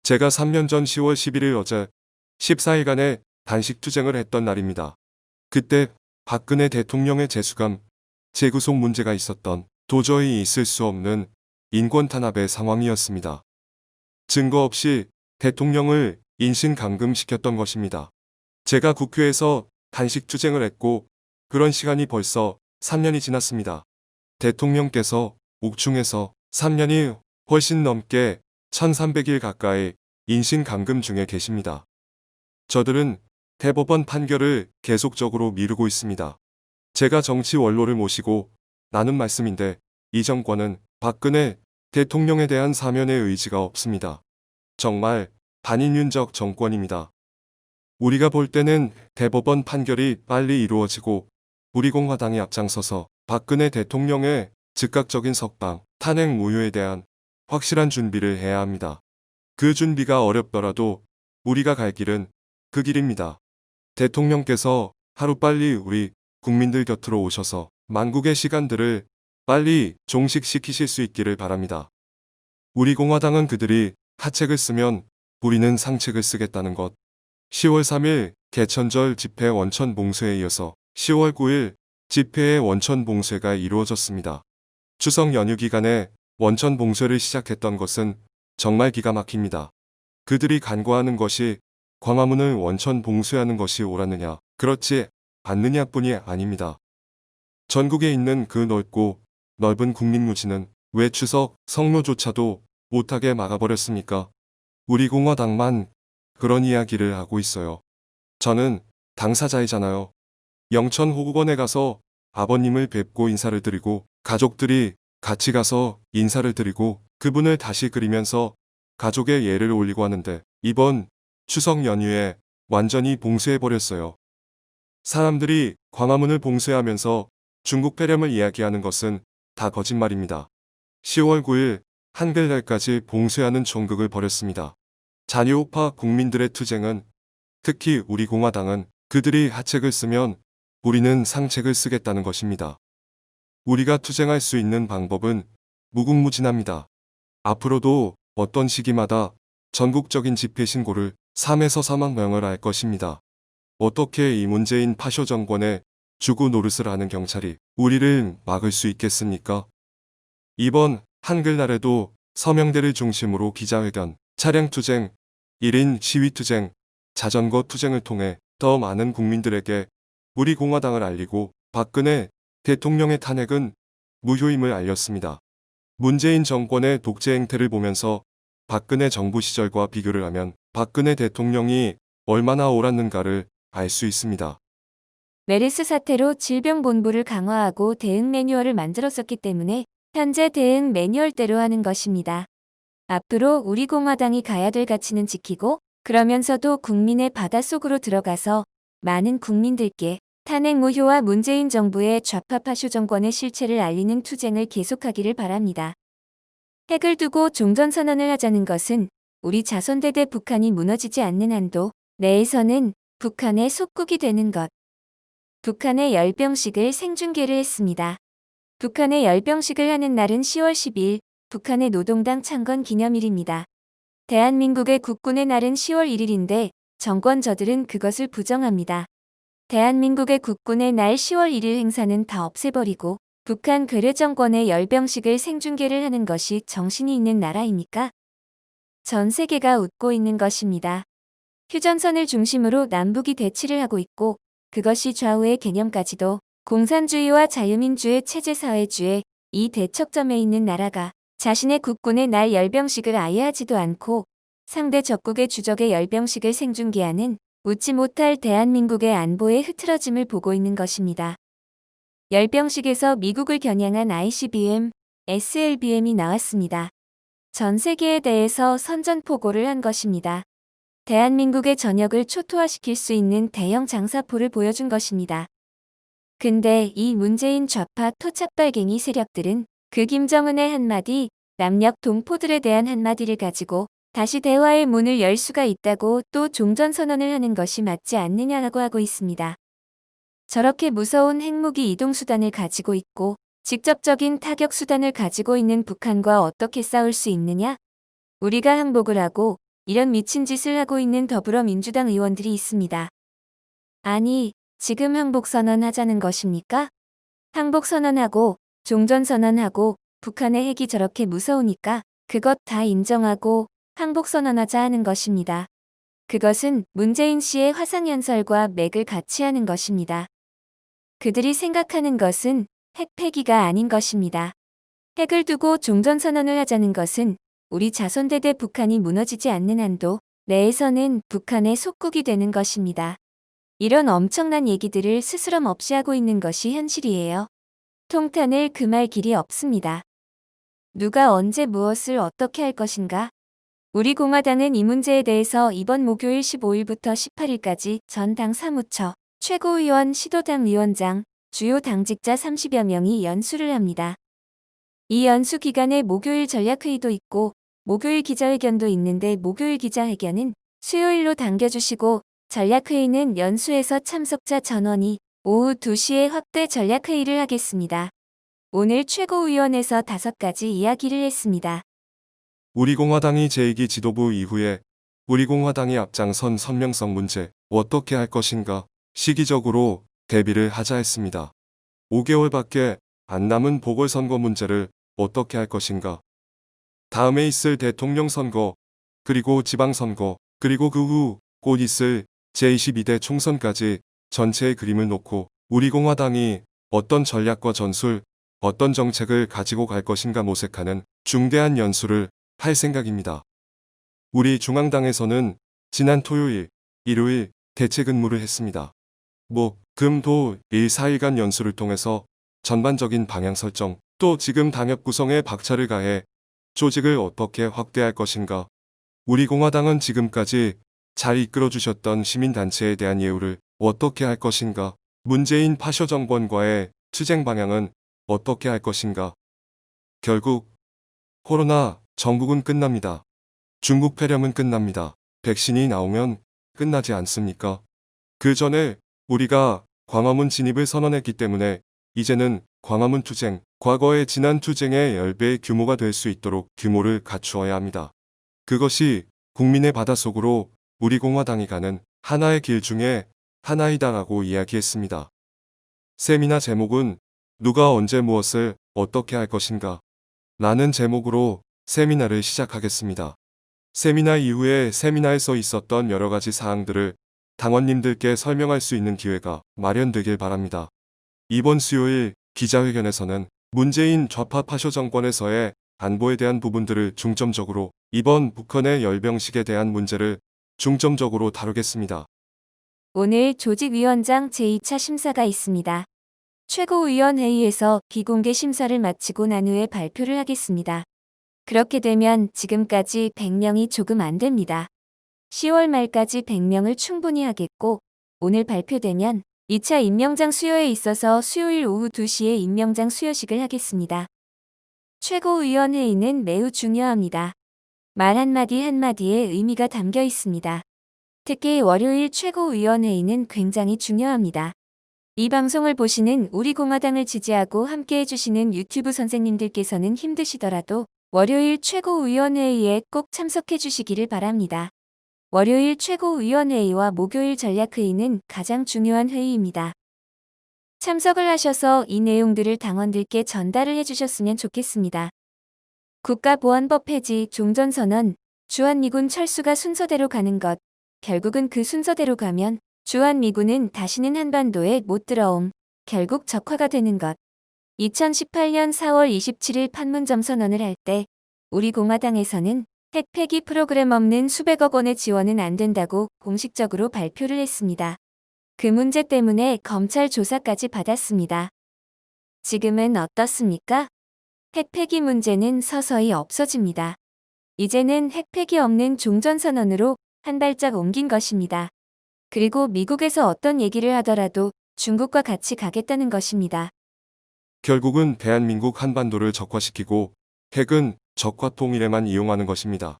제가 3년 전 10월 11일 어제 14일간의 단식 투쟁을 했던 날입니다. 그때 박근혜 대통령의 재수감, 재구속 문제가 있었던 도저히 있을 수 없는 인권 탄압의 상황이었습니다. 증거 없이 대통령을 인신감금시켰던 것입니다. 제가 국회에서 단식 투쟁을 했고 그런 시간이 벌써 3년이 지났습니다. 대통령께서 옥중에서 3년이 훨씬 넘게 1300일 가까이 인신감금 중에 계십니다. 저들은 대법원 판결을 계속적으로 미루고 있습니다. 제가 정치 원로를 모시고 나눈 말씀인데 이 정권은 박근혜 대통령에 대한 사면의 의지가 없습니다. 정말 반인륜적 정권입니다. 우리가 볼 때는 대법원 판결이 빨리 이루어지고 우리 공화당이 앞장서서 박근혜 대통령의 즉각적인 석방, 탄핵 무효에 대한 확실한 준비를 해야 합니다. 그 준비가 어렵더라도 우리가 갈 길은 그 길입니다. 대통령께서 하루빨리 우리 국민들 곁으로 오셔서 만국의 시간들을 빨리 종식시키실 수 있기를 바랍니다. 우리 공화당은 그들이 하책을 쓰면 우리는 상책을 쓰겠다는 것. 10월 3일 개천절 집회 원천 봉쇄에 이어서 10월 9일 집회의 원천 봉쇄가 이루어졌습니다. 추석 연휴 기간에 원천 봉쇄를 시작했던 것은 정말 기가 막힙니다. 그들이 간과하는 것이 광화문을 원천 봉쇄하는 것이 옳았느냐, 그렇지 않느냐뿐이 아닙니다. 전국에 있는 그 넓고 넓은 국민무지는 왜 추석 성묘조차도 못하게 막아버렸습니까? 우리 공화당만 그런 이야기를 하고 있어요. 저는 당사자이잖아요. 영천 호국원에 가서 아버님을 뵙고 인사를 드리고 가족들이 같이 가서 인사를 드리고 그분을 다시 그리면서 가족의 예를 올리고 하는데 이번 추석 연휴에 완전히 봉쇄해버렸어요. 사람들이 광화문을 봉쇄하면서 중국 폐렴을 이야기하는 것은 다 거짓말입니다. 10월 9일 한글날까지 봉쇄하는 종극을 벌였습니다. 자유우파 국민들의 투쟁은, 특히 우리 공화당은 그들이 하책을 쓰면 우리는 상책을 쓰겠다는 것입니다. 우리가 투쟁할 수 있는 방법은 무궁무진합니다. 앞으로도 어떤 시기마다 전국적인 집회 신고를 3에서 4만 명을 할 것입니다. 어떻게 이 문재인 파쇼 정권의 주구 노릇을 하는 경찰이 우리를 막을 수 있겠습니까? 이번 한글날에도 서명대를 중심으로 기자회견, 차량투쟁, 1인 시위투쟁, 자전거 투쟁을 통해 더 많은 국민들에게 우리 공화당을 알리고 박근혜 대통령의 탄핵은 무효임을 알렸습니다. 문재인 정권의 독재 행태를 보면서 박근혜 정부 시절과 비교를 하면 박근혜 대통령이 얼마나 옳았는가를 알 수 있습니다. 메르스 사태로 질병본부를 강화하고 대응 매뉴얼을 만들었었기 때문에 현재 대응 매뉴얼대로 하는 것입니다. 앞으로 우리 공화당이 가야 될 가치는 지키고 그러면서도 국민의 바닷속으로 들어가서 많은 국민들께 탄핵 무효와 문재인 정부의 좌파 파쇼 정권의 실체를 알리는 투쟁을 계속하기를 바랍니다. 핵을 두고 종전선언을 하자는 것은 우리 자손대대 북한이 무너지지 않는 한도 내에서는 북한의 속국이 되는 것. 북한의 열병식을 생중계를 했습니다. 북한의 열병식을 하는 날은 10월 10일 북한의 노동당 창건 기념일입니다. 대한민국의 국군의 날은 10월 1일인데 정권저들은 그것을 부정합니다. 대한민국의 국군의 날 10월 1일 행사는 다 없애버리고 북한 괴뢰 정권의 열병식을 생중계를 하는 것이 정신이 있는 나라입니까? 전 세계가 웃고 있는 것입니다. 휴전선을 중심으로 남북이 대치를 하고 있고 그것이 좌우의 개념까지도 공산주의와 자유민주의 체제사회주의 이 대척점에 있는 나라가 자신의 국군의 날 열병식을 아예 하지도 않고 상대 적국의 주적의 열병식을 생중계하는 웃지 못할 대한민국의 안보의 흐트러짐을 보고 있는 것입니다. 열병식에서 미국을 겨냥한 ICBM, SLBM이 나왔습니다. 전 세계에 대해서 선전포고를 한 것입니다. 대한민국의 전역을 초토화시킬 수 있는 대형 장사포를 보여준 것입니다. 근데 이 문재인 좌파 토착발갱이 세력들은 그 김정은의 한마디, 남녘 동포들에 대한 한마디를 가지고 다시 대화의 문을 열 수가 있다고 또 종전선언을 하는 것이 맞지 않느냐라고 하고 있습니다. 저렇게 무서운 핵무기 이동수단을 가지고 있고 직접적인 타격수단을 가지고 있는 북한과 어떻게 싸울 수 있느냐? 우리가 항복을 하고 이런 미친 짓을 하고 있는 더불어민주당 의원들이 있습니다. 아니, 지금 항복선언 하자는 것입니까? 항복선언하고 종전선언하고 북한의 핵이 저렇게 무서우니까 그것 다 인정하고 항복선언하자 하는 것입니다. 그것은 문재인 씨의 화상연설과 맥을 같이 하는 것입니다. 그들이 생각하는 것은 핵 폐기가 아닌 것입니다. 핵을 두고 종전선언을 하자는 것은 우리 자손대대 북한이 무너지지 않는 한도 내에서는 북한의 속국이 되는 것입니다. 이런 엄청난 얘기들을 스스럼 없이 하고 있는 것이 현실이에요. 통탄을 금할 길이 없습니다. 누가 언제 무엇을 어떻게 할 것인가? 우리 공화당은 이 문제에 대해서 이번 목요일 15일부터 18일까지 전 당 사무처, 최고위원, 시도당 위원장, 주요 당직자 30여 명이 연수를 합니다. 이 연수 기간에 목요일 전략회의도 있고 목요일 기자회견도 있는데 목요일 기자회견은 수요일로 당겨주시고 전략회의는 연수에서 참석자 전원이 오후 2시에 확대 전략회의를 하겠습니다. 오늘 최고위원회에서 5가지 이야기를 했습니다. 우리공화당이 제2기 지도부 이후에 우리공화당이 앞장선 선명성 문제 어떻게 할 것인가 시기적으로 대비를 하자 했습니다. 5개월밖에 안 남은 보궐선거 문제를 어떻게 할 것인가. 다음에 있을 대통령 선거, 그리고 지방선거, 그리고 그 후 곧 있을 제22대 총선까지 전체의 그림을 놓고 우리공화당이 어떤 전략과 전술, 어떤 정책을 가지고 갈 것인가 모색하는 중대한 연수를 할 생각입니다. 우리 중앙당에서는 지난 토요일, 일요일 대체 근무를 했습니다. 목, 금, 토, 일 4일간 연수를 통해서 전반적인 방향 설정, 또 지금 당협 구성에 박차를 가해 조직을 어떻게 확대할 것인가. 우리 공화당은 지금까지 잘 이끌어주셨던 시민단체에 대한 예우를 어떻게 할 것인가. 문재인 파쇼 정권과의 투쟁 방향은 어떻게 할 것인가. 결국 코로나 전국은 끝납니다. 중국 폐렴은 끝납니다. 백신이 나오면 끝나지 않습니까? 그 전에 우리가 광화문 진입을 선언했기 때문에 이제는 광화문 투쟁, 과거의 지난 투쟁의 10배의 규모가 될 수 있도록 규모를 갖추어야 합니다. 그것이 국민의 바닷속으로 우리 공화당이 가는 하나의 길 중에 하나이다라고 이야기했습니다. 세미나 제목은 누가 언제 무엇을 어떻게 할 것인가 라는 제목으로 세미나를 시작하겠습니다. 세미나 이후에 세미나에서 있었던 여러 가지 사항들을 당원님들께 설명할 수 있는 기회가 마련되길 바랍니다. 이번 수요일 기자회견에서는 문재인 좌파 파쇼 정권에서의 안보에 대한 부분들을 중점적으로 이번 북한의 열병식에 대한 문제를 중점적으로 다루겠습니다. 오늘 조직위원장 제2차 심사가 있습니다. 최고위원회의에서 비공개 심사를 마치고 난 후에 발표를 하겠습니다. 그렇게 되면 지금까지 100명이 조금 안 됩니다. 10월 말까지 100명을 충분히 하겠고 오늘 발표되면 2차 임명장 수여에 있어서 수요일 오후 2시에 임명장 수여식을 하겠습니다. 최고위원회의는 매우 중요합니다. 말 한마디 한마디에 의미가 담겨 있습니다. 특히 월요일 최고위원회의는 굉장히 중요합니다. 이 방송을 보시는 우리 공화당을 지지하고 함께 해주시는 유튜브 선생님들께서는 힘드시더라도 월요일 최고위원회의에 꼭 참석해 주시기를 바랍니다. 월요일 최고위원회의와 목요일 전략회의는 가장 중요한 회의입니다. 참석을 하셔서 이 내용들을 당원들께 전달을 해주셨으면 좋겠습니다. 국가보안법 폐지, 종전선언, 주한미군 철수가 순서대로 가는 것, 결국은 그 순서대로 가면 주한미군은 다시는 한반도에 못 들어옴, 결국 적화가 되는 것. 2018년 4월 27일 판문점 선언을 할 때 우리 공화당에서는 핵 폐기 프로그램 없는 수백억 원의 지원은 안 된다고 공식적으로 발표를 했습니다. 그 문제 때문에 검찰 조사까지 받았습니다. 지금은 어떻습니까? 핵 폐기 문제는 서서히 없어집니다. 이제는 핵 폐기 없는 종전선언으로 한 발짝 옮긴 것입니다. 그리고 미국에서 어떤 얘기를 하더라도 중국과 같이 가겠다는 것입니다. 결국은 대한민국 한반도를 적화시키고 핵은 적화 통일에만 이용하는 것입니다.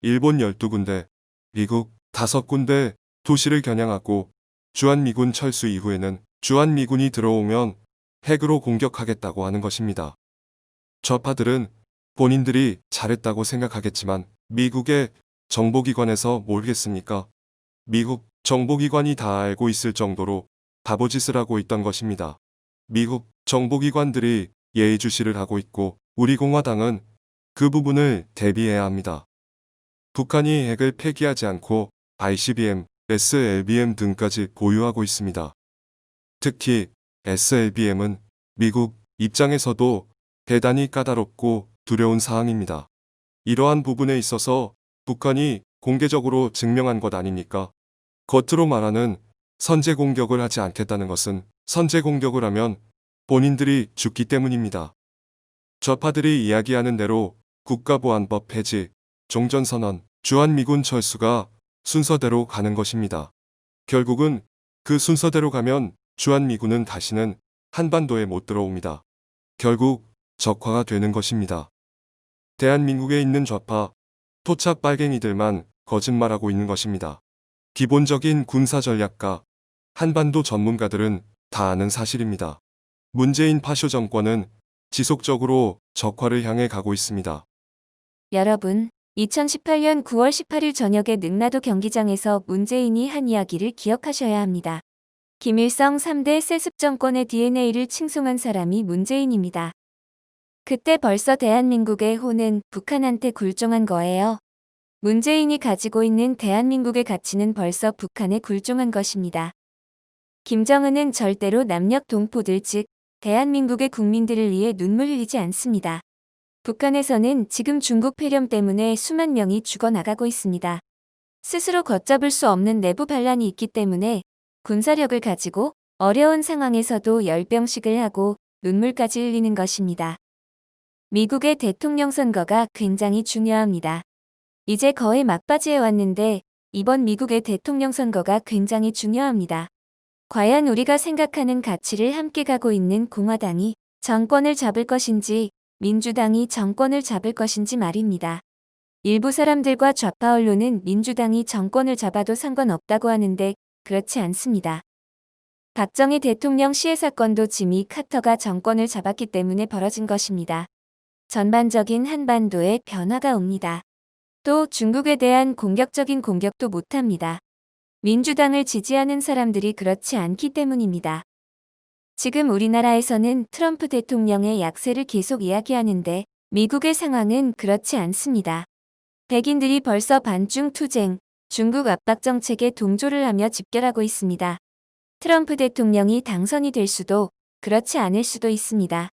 일본 12군데, 미국 5군데 도시를 겨냥하고 주한미군 철수 이후에는 주한미군이 들어오면 핵으로 공격하겠다고 하는 것입니다. 좌파들은 본인들이 잘했다고 생각하겠지만 미국의 정보기관에서 모르겠습니까? 미국 정보기관이 다 알고 있을 정도로 바보짓을 하고 있던 것입니다. 미국 정보기관들이 예의주시를 하고 있고 우리 공화당은 그 부분을 대비해야 합니다. 북한이 핵을 폐기하지 않고 ICBM, SLBM 등까지 보유하고 있습니다. 특히 SLBM은 미국 입장에서도 대단히 까다롭고 두려운 사항입니다. 이러한 부분에 있어서 북한이 공개적으로 증명한 것 아닙니까? 겉으로 말하는 선제 공격을 하지 않겠다는 것은 선제 공격을 하면 본인들이 죽기 때문입니다. 좌파들이 이야기하는 대로 국가보안법 폐지, 종전선언, 주한미군 철수가 순서대로 가는 것입니다. 결국은 그 순서대로 가면 주한미군은 다시는 한반도에 못 들어옵니다. 결국 적화가 되는 것입니다. 대한민국에 있는 좌파, 토착 빨갱이들만 거짓말하고 있는 것입니다. 기본적인 군사전략가, 한반도 전문가들은 다 아는 사실입니다. 문재인 파쇼 정권은 지속적으로 적화를 향해 가고 있습니다. 여러분, 2018년 9월 18일 저녁에 능라도 경기장에서 문재인이 한 이야기를 기억하셔야 합니다. 김일성 3대 세습 정권의 DNA를 칭송한 사람이 문재인입니다. 그때 벌써 대한민국의 호는 북한한테 굴종한 거예요. 문재인이 가지고 있는 대한민국의 가치는 벌써 북한에 굴종한 것입니다. 김정은은 절대로 남녘 동포들 즉 대한민국의 국민들을 위해 눈물 흘리지 않습니다. 북한에서는 지금 중국 폐렴 때문에 수만 명이 죽어나가고 있습니다. 스스로 걷잡을 수 없는 내부 반란이 있기 때문에 군사력을 가지고 어려운 상황에서도 열병식을 하고 눈물까지 흘리는 것입니다. 미국의 대통령 선거가 굉장히 중요합니다. 이제 거의 막바지에 왔는데 이번 미국의 대통령 선거가 굉장히 중요합니다. 과연 우리가 생각하는 가치를 함께 가고 있는 공화당이 정권을 잡을 것인지 민주당이 정권을 잡을 것인지 말입니다. 일부 사람들과 좌파 언론은 민주당이 정권을 잡아도 상관없다고 하는데 그렇지 않습니다. 박정희 대통령 시해 사건도 지미 카터가 정권을 잡았기 때문에 벌어진 것입니다. 전반적인 한반도에 변화가 옵니다. 또 중국에 대한 공격적인 공격도 못합니다. 민주당을 지지하는 사람들이 그렇지 않기 때문입니다. 지금 우리나라에서는 트럼프 대통령의 약세를 계속 이야기하는데 미국의 상황은 그렇지 않습니다. 백인들이 벌써 반중 투쟁, 중국 압박 정책에 동조를 하며 집결하고 있습니다. 트럼프 대통령이 당선이 될 수도 그렇지 않을 수도 있습니다.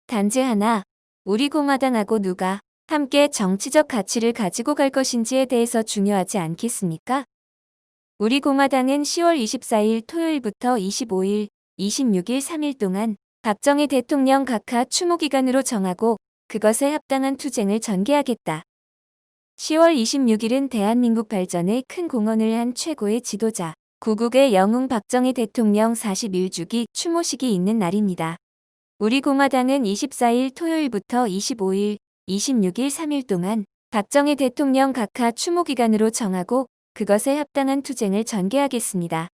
단지 하나, 우리 공화당하고 누가 함께 정치적 가치를 가지고 갈 것인지에 대해서 중요하지 않겠습니까? 우리 공화당은 10월 24일 토요일부터 25일, 26일 3일 동안 박정희 대통령 각하 추모 기간으로 정하고 그것에 합당한 투쟁을 전개하겠다. 10월 26일은 대한민국 발전에 큰 공헌을 한 최고의 지도자, 구국의 영웅 박정희 대통령 41주기 추모식이 있는 날입니다. 우리 공화당은 24일 토요일부터 25일, 26일 3일 동안 박정희 대통령 각하 추모 기간으로 정하고 그것에 합당한 투쟁을 전개하겠습니다.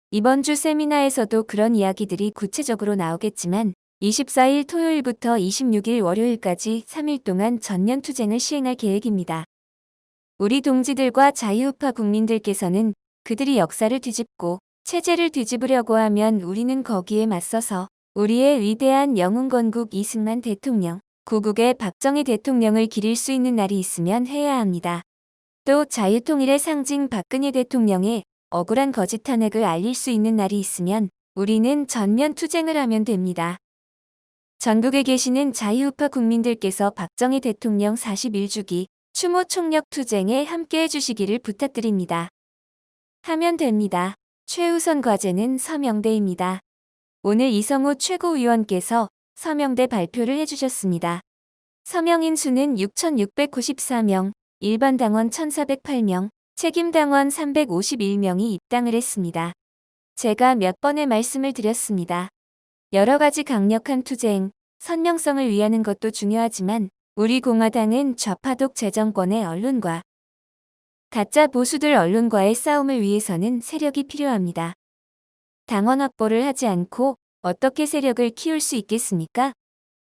이번 주 세미나에서도 그런 이야기들이 구체적으로 나오겠지만 24일 토요일부터 26일 월요일까지 3일 동안 전면 투쟁을 시행할 계획입니다. 우리 동지들과 자유우파 국민들께서는 그들이 역사를 뒤집고 체제를 뒤집으려고 하면 우리는 거기에 맞서서 우리의 위대한 영웅 건국 이승만 대통령, 구국의 박정희 대통령을 기릴 수 있는 날이 있으면 해야 합니다. 또 자유통일의 상징 박근혜 대통령의 억울한 거짓 탄핵을 알릴 수 있는 날이 있으면 우리는 전면 투쟁을 하면 됩니다. 전국에 계시는 자유우파 국민들께서 박정희 대통령 41주기 추모 총력 투쟁에 함께해 주시기를 부탁드립니다. 하면 됩니다. 최우선 과제는 서명대입니다. 오늘 이성우 최고위원께서 서명대 발표를 해주셨습니다. 서명인 수는 6,694명, 일반 당원 1,408명, 책임 당원 351명이 입당을 했습니다. 제가 몇 번의 말씀을 드렸습니다. 여러 가지 강력한 투쟁, 선명성을 위하는 것도 중요하지만 우리 공화당은 좌파독 재정권의 언론과 가짜 보수들 언론과의 싸움을 위해서는 세력이 필요합니다. 당원 확보를 하지 않고 어떻게 세력을 키울 수 있겠습니까?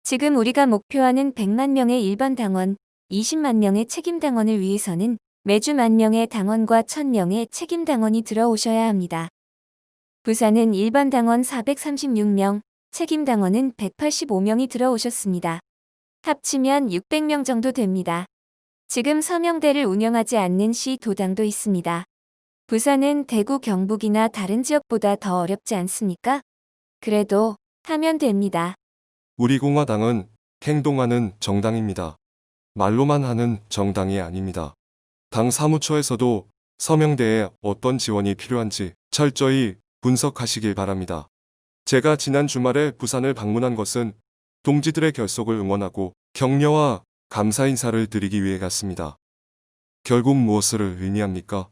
지금 우리가 목표하는 100만 명의 일반 당원, 20만 명의 책임 당원을 위해서는 매주 10,000명의 당원과 1,000명의 책임 당원이 들어오셔야 합니다. 부산은 일반 당원 436명, 책임 당원은 185명이 들어오셨습니다. 합치면 600명 정도 됩니다. 지금 서명대를 운영하지 않는 시 도당도 있습니다. 부산은 대구 경북이나 다른 지역보다 더 어렵지 않습니까? 그래도 하면 됩니다. 우리 공화당은 행동하는 정당입니다. 말로만 하는 정당이 아닙니다. 당 사무처에서도 서명대에 어떤 지원이 필요한지 철저히 분석하시길 바랍니다. 제가 지난 주말에 부산을 방문한 것은 동지들의 결속을 응원하고 격려와 감사 인사를 드리기 위해 갔습니다. 결국 무엇을 의미합니까?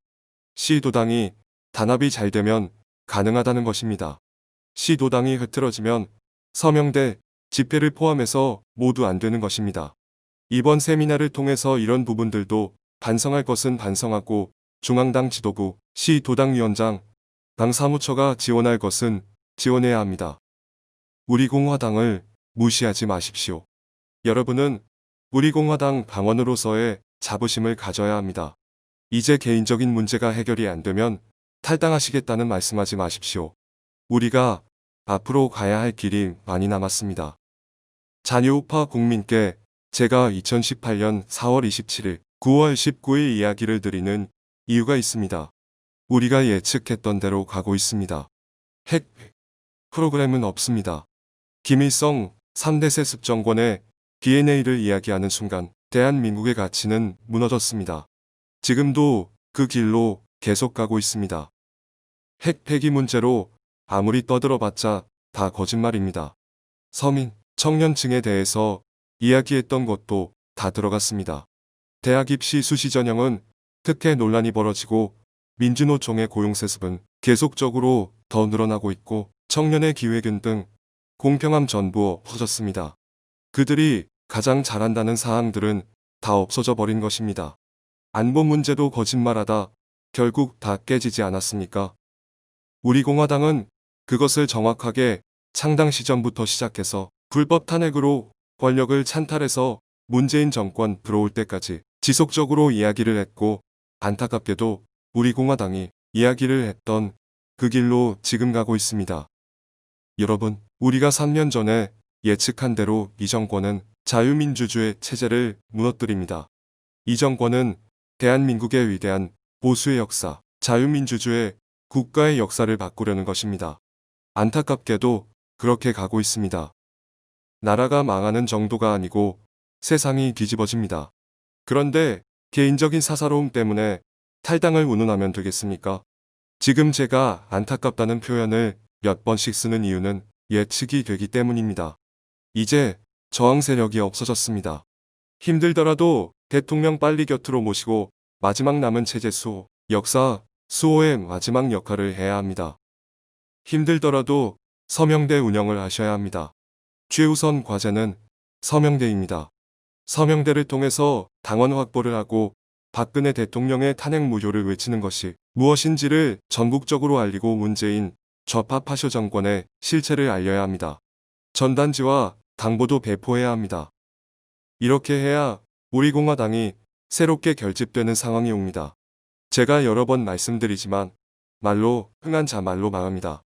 시도당이 단합이 잘 되면 가능하다는 것입니다. 시도당이 흐트러지면 서명대, 집회를 포함해서 모두 안 되는 것입니다. 이번 세미나를 통해서 이런 부분들도 반성할 것은 반성하고 중앙당 지도부, 시도당위원장, 당 사무처가 지원할 것은 지원해야 합니다. 우리 공화당을 무시하지 마십시오. 여러분은 우리 공화당 당원으로서의 자부심을 가져야 합니다. 이제 개인적인 문제가 해결이 안 되면 탈당하시겠다는 말씀하지 마십시오. 우리가 앞으로 가야 할 길이 많이 남았습니다. 자유우파 국민께 제가 2018년 4월 27일, 9월 19일 이야기를 드리는 이유가 있습니다. 우리가 예측했던 대로 가고 있습니다. 핵 프로그램은 없습니다. 김일성 3대 세습 정권의 DNA를 이야기하는 순간 대한민국의 가치는 무너졌습니다. 지금도 그 길로 계속 가고 있습니다. 핵 폐기 문제로 아무리 떠들어봤자 다 거짓말입니다. 서민, 청년층에 대해서 이야기했던 것도 다 들어갔습니다. 대학 입시 수시 전형은 특혜 논란이 벌어지고 민주노총의 고용세습은 계속적으로 더 늘어나고 있고 청년의 기회균 등 공평함 전부 없어졌습니다. 그들이 가장 잘한다는 사항들은 다 없어져 버린 것입니다. 안보 문제도 거짓말하다 결국 다 깨지지 않았습니까? 우리 공화당은 그것을 정확하게 창당 시점부터 시작해서 불법 탄핵으로 권력을 찬탈해서 문재인 정권 들어올 때까지 지속적으로 이야기를 했고 안타깝게도 우리 공화당이 이야기를 했던 그 길로 지금 가고 있습니다. 여러분, 우리가 3년 전에 예측한 대로 이 정권은 자유민주주의 체제를 무너뜨립니다. 이 정권은 대한민국의 위대한 보수의 역사, 자유민주주의 국가의 역사를 바꾸려는 것입니다. 안타깝게도 그렇게 가고 있습니다. 나라가 망하는 정도가 아니고 세상이 뒤집어집니다. 그런데 개인적인 사사로움 때문에 탈당을 운운하면 되겠습니까? 지금 제가 안타깝다는 표현을 몇 번씩 쓰는 이유는 예측이 되기 때문입니다. 이제 저항 세력이 없어졌습니다. 힘들더라도 대통령 빨리 곁으로 모시고 마지막 남은 체제 수호, 역사 수호의 마지막 역할을 해야 합니다. 힘들더라도 서명대 운영을 하셔야 합니다. 최우선 과제는 서명대입니다. 서명대를 통해서 당원 확보를 하고 박근혜 대통령의 탄핵 무효를 외치는 것이 무엇인지를 전국적으로 알리고 문재인 좌파 파쇼 정권의 실체를 알려야 합니다. 전단지와 당보도 배포해야 합니다. 이렇게 해야 우리 공화당이 새롭게 결집되는 상황이 옵니다. 제가 여러 번 말씀드리지만 말로 흥한 자 말로 망합니다.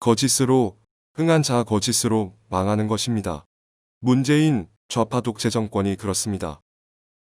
거짓으로 흥한 자 거짓으로 망하는 것입니다. 문재인 좌파 독재 정권이 그렇습니다.